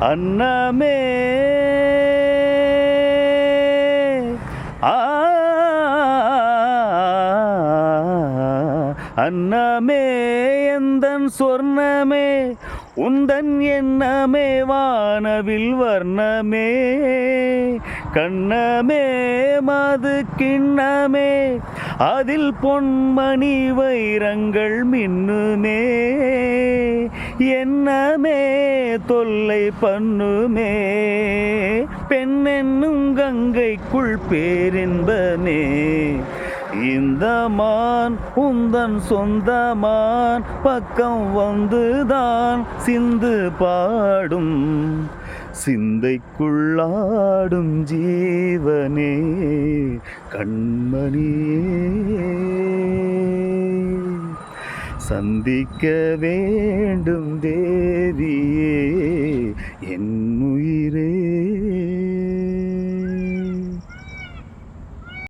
அன்னமே அன்னமே எந்தன் சொர்ணமே உந்தன் எண்ணமே வானவில் வர்ணமே கண்ணமே மது கிண்ணமே அதில் பொன்மணி வைரங்கள் மின்னுமே என்னமே தொல்லை பண்ணுமே பெண்ணென்னும் கங்கைக்குள் பேரின்பமே இந்த மான் உந்தன் சொந்தமான் பக்கம் வந்துதான் சிந்து பாடும் சிந்தைக்குள்ளாடும் ஜீவனே கண்மணியே சந்திக்க வேண்டும் தேவியே என் உயிரே.